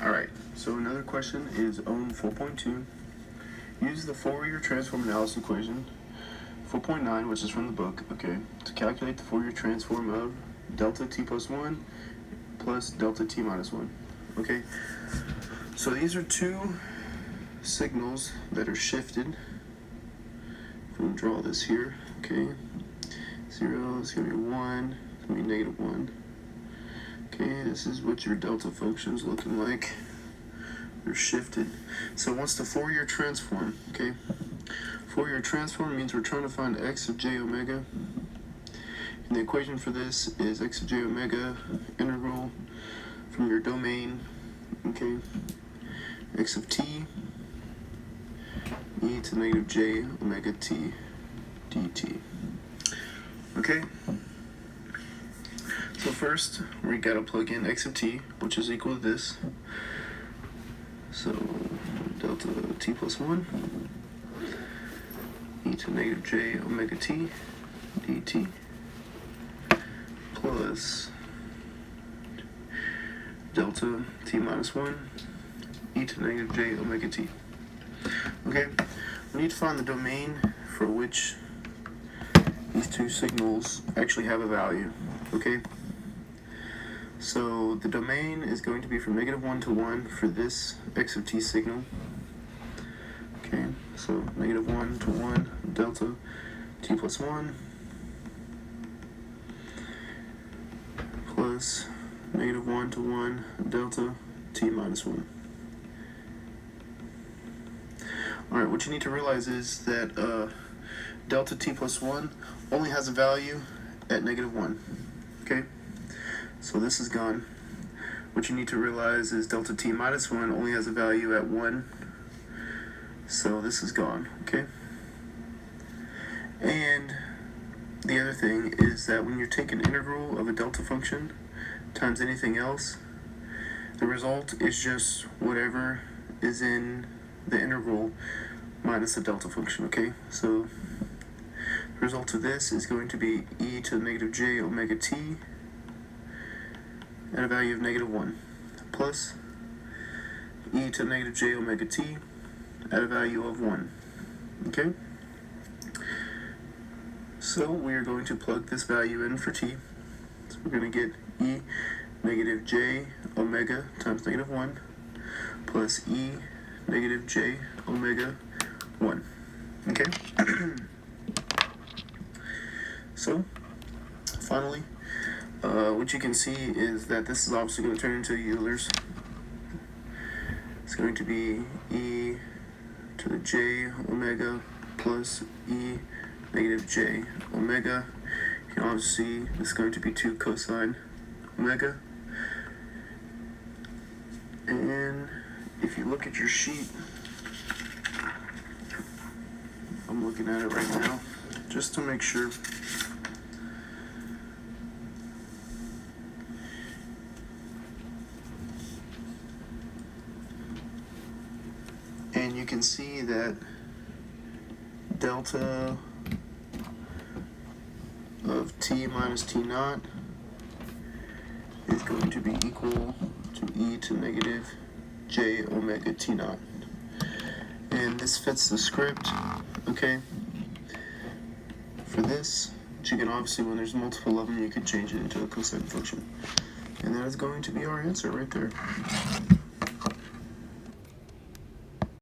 Alright, so another question is OWN 4.2. Use the Fourier transform analysis equation 4.9, which is from the book, okay, to calculate the Fourier transform of delta t plus 1 plus delta t minus 1. Okay, so these are two signals that are shifted. If we draw this here, okay, 0 is going to be 1, it's going to be negative 1. Okay, this is what your delta function is looking like. They're shifted. So what's the Fourier transform? Okay, Fourier transform means we're trying to find x of j omega. And the equation for this is x of j omega integral from your domain, okay, x of t e to negative j omega t dt. Okay, so first we gotta plug in x of t, which is equal to this. So delta t plus 1 e to negative j omega t dt plus delta t minus 1 e to negative j omega t. Okay, we need to find the domain for which these two signals actually have a value. Okay, so the domain is going to be from negative 1 to 1 for this x of t signal. Okay, so negative 1 to 1 delta t plus 1 plus negative 1 to 1 delta t minus 1. Alright, what you need to realize is that delta t plus 1 only has a value at negative 1. Okay, so this is gone. What you need to realize is delta t minus 1 only has a value at 1. So this is gone, okay? And the other thing is that when you take an integral of a delta function times anything else, the result is just whatever is in the integral minus the delta function, okay? So the result of this is going to be e to the negative j omega t at a value of negative 1 plus e to the negative j omega t at a value of 1. Okay? So we are going to plug this value in for t. So we're going to get e negative j omega times negative 1 plus e negative j omega 1. Okay? So, finally, what you can see is that this is obviously going to turn into Euler's. It's going to be e to the j omega plus e negative j omega. You can obviously see this is going to be 2 cosine omega. And if you look at your sheet, I'm looking at it right now, just to make sure. And you can see that delta of t minus t naught is going to be equal to e to negative j omega t naught. And this fits the script, okay, for this. But you can obviously, when there's multiple of them, you could change it into a cosine function. And that is going to be our answer right there.